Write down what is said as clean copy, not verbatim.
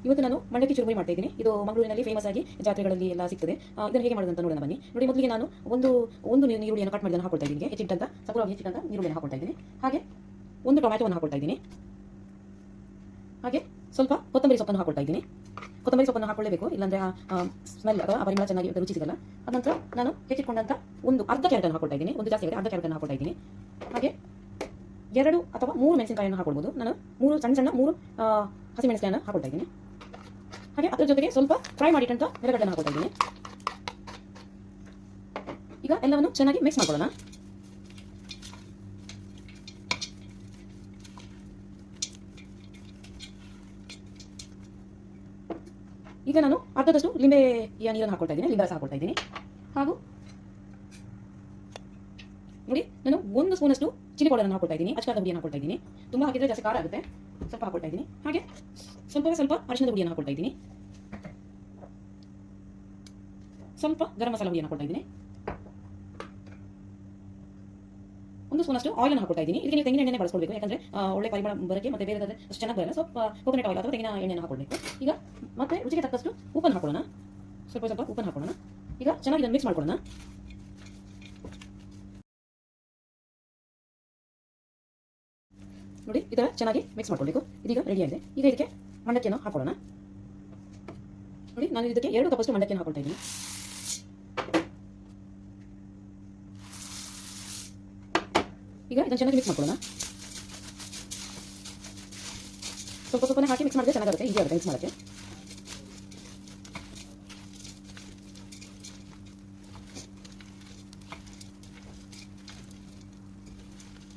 ಇವತ್ತು ನಾನು ಮಂಡಕ್ಕಿ ಚುರುಮುರಿ ಮಾಡ್ತಾ ಇದ್ದೀನಿ. ಇದು ಮಂಗಳೂರಿನಲ್ಲಿ ಫೇಮಸ್ ಆಗಿ ಜಾತ್ರೆಗಳಲ್ಲಿ ಎಲ್ಲ ಸಿಗ್ತದೆ. ಇದನ್ನು ಹೇಗೆ ಮಾಡೋದು ಅಂತ ನೋಡೋಣ ಬನ್ನಿ. ನೋಡಿ, ಮೊದಲಿಗೆ ನಾನು ಒಂದು ನೀರುಳ್ಳಿಯನ್ನು ಕಟ್ ಮಾಡಿದ್ದನ್ನು ಹಾಕೊಳ್ತಾ ಇದ್ದೀನಿ. ಹೆಚ್ಚಿಟ್ಟಂತ ಸಪೂರವಾಗಿ ಹೆಚ್ಚಿಟ್ಟಂತ ನೀರುಳ್ಳಿಯನ್ನು ಹಾಕೊಳ್ತಾ ಇದ್ದೀನಿ. ಹಾಗೆ ಒಂದು ಟೊಮ್ಯಾಟೋವನ್ನು ಹಾಕೊಳ್ತಾ ಇದ್ದೀನಿ. ಹಾಗೆ ಸ್ವಲ್ಪ ಕೊತ್ತಂಬರಿ ಸೊಪ್ಪನ್ನು ಹಾಕೊಳ್ತಾ ಇದ್ದೀನಿ. ಕೊತ್ತಂಬರಿ ಸೊಪ್ಪನ್ನು ಹಾಕೊಳ್ಳೇಬೇಕು, ಇಲ್ಲಾಂದರೆ ಸ್ಮೆಲ್ ಅಥವಾ ಪರಿಮಳ ಚೆನ್ನಾಗಿ ರುಚಿ ಸಿಗಲ್ಲ. ಅನಂತರ ನಾನು ಹೆಚ್ಚಿಟ್ಕೊಂಡಂತ ಒಂದು ಅರ್ಧ ಕ್ಯಾರೆಟನ್ನು ಹಾಕೊಳ್ತಾ ಇದ್ದೀನಿ. ಒಂದು ಜಾಸ್ತಿ ಆಗಿದೆ, ಅರ್ಧ ಕ್ಯಾರೆಟನ್ನು ಹಾಕೊಳ್ತಾ ಇದ್ದೀನಿ. ಹಾಗೆ 2 ಅಥವಾ 3 ಮೆಣಸಿನಕಾಯಿಯನ್ನು ಹಾಕೊಳ್ಬೋದು. ನಾನು 3 ಸಣ್ಣ ಹಸಿಮೆಣಸಿನಕಾಯಿಯನ್ನು ಹಾಕೊಳ್ತಾ ಇದ್ದೀನಿ. ಹಾಗೆ ಅದರ ಜೊತೆಗೆ ಸ್ವಲ್ಪ ಫ್ರೈ ಮಾಡಿಟ್ಟಂತ ನೆಲಗಡ್ಡೆಯನ್ನು ಹಾಕೊಳ್ತಾ ಇದ್ದೀನಿ. ಈಗ ಎಲ್ಲವನ್ನು ಚೆನ್ನಾಗಿ ಮಿಕ್ಸ್ ಮಾಡ್ಕೊಳ್ಳೋಣ. ಈಗ ನಾನು ಅರ್ಧದಷ್ಟು ಲಿಂಬೆಯ ನೀರನ್ನು ಹಾಕೊಳ್ತಾ ಇದ್ದೀನಿ, ಲಿಂಬೆ ರಸ ಹಾಕೊಳ್ತಾ ಇದ್ದೀನಿ. ಹಾಗೂ ನೋಡಿ, ನಾನು 1 ಸ್ಪೂನಷ್ಟು ಚಿಲ್ಲಿ ಪೌಡರ್ ಅನ್ನು ಹಾಕೊಳ್ತಾ ಇದ್ದೀನಿ. ಅಚ್ಚಕಾರದ ಹುಡಿಯನ್ನು ಹಾಕೊಳ್ತಾ ಇದ್ದೀನಿ. ತುಂಬ ಹಾಕಿದ್ರೆ ಜಾಸ್ತಿ ಖಾರ ಆಗುತ್ತೆ, ಸ್ವಲ್ಪ ಹಾಕೊಳ್ತಾ ಇದ್ದೀನಿ. ಹಾಗೆ ಸ್ವಲ್ಪ ಅರಿಶಿಣದ ಹುಡಿಯನ್ನು ಹಾಕೊಳ್ತಾ ಇದ್ದೀನಿ. ಸ್ವಲ್ಪ ಗರಂ ಮಸಾಲ ಹುಡಿಯನ್ನು ಹಾಕೊಳ್ತಾ ಇದ್ದೀನಿ. 1 ಸ್ಪೂನಷ್ಟು ಆಯಿಲ್ ಅನ್ನು ಹಾಕೊಳ್ತಾ ಇದ್ದೀನಿ. ಇದಕ್ಕೆ ನೀವು ತೆಂಗಿನ ಎಣ್ಣೆ ಬಳಸ್ಕೊಳ್ಬೇಕು, ಯಾಕಂದ್ರೆ ಒಳ್ಳೆ ಪರಿಮಳ ಬರೋಕ್ಕೆ ಮತ್ತೆ ಬೇರೆ ಅಷ್ಟು ಚೆನ್ನಾಗಿ ಬರಲ್ಲ. ಸ್ವಲ್ಪ ಕೋಕೋನಟ್ ಆಯಿಲ್ ಅಥವಾ ತೆಂಗಿನ ಎಣ್ಣೆಯನ್ನು ಹಾಕೊಳ್ಬೇಕು. ಈಗ ಮತ್ತೆ ರುಚಿಗೆ ತಕ್ಕಷ್ಟು ಉಪ್ಪನ್ನು ಹಾಕೊಳ್ಳೋಣ. ಸ್ವಲ್ಪ ಉಪ್ಪನ್ನು ಹಾಕೊಳ್ಳೋಣ. ಈಗ ಚೆನ್ನಾಗಿ ಇದನ್ನು ಮಿಕ್ಸ್ ಮಾಡ್ಕೊಳ್ಳೋಣ. ನೋಡಿ, ಈ ಥರ ಚೆನ್ನಾಗಿ ಮಿಕ್ಸ್ ಮಾಡ್ಕೊಳ್ಬೇಕು. ಇದೀಗ ರೆಡಿ ಆಗಿದೆ. ಈಗ ಇದಕ್ಕೆ ಮಂಡಕ್ಕಿಯನ್ನು ಹಾಕೊಳ್ಳೋಣ. ನೋಡಿ, ನಾನು ಇದಕ್ಕೆ 2 ಕಪ್ಪಷ್ಟು ಮಂಡಕ್ಕಿಯನ್ನು ಹಾಕೊಳ್ತಾ ಇದ್ದೀನಿ. ಈಗ ಇದನ್ನು ಚೆನ್ನಾಗಿ ಮಿಕ್ಸ್ ಮಾಡ್ಕೊಳ್ಳೋಣ. ಸ್ವಲ್ಪ ಹಾಕಿ ಮಿಕ್ಸ್ ಮಾಡಿದ್ರೆ ಚೆನ್ನಾಗಿರುತ್ತೆ, ಈಸಿ ಆಗುತ್ತೆ ಮಿಕ್ಸ್ ಮಾಡೋಕ್ಕೆ.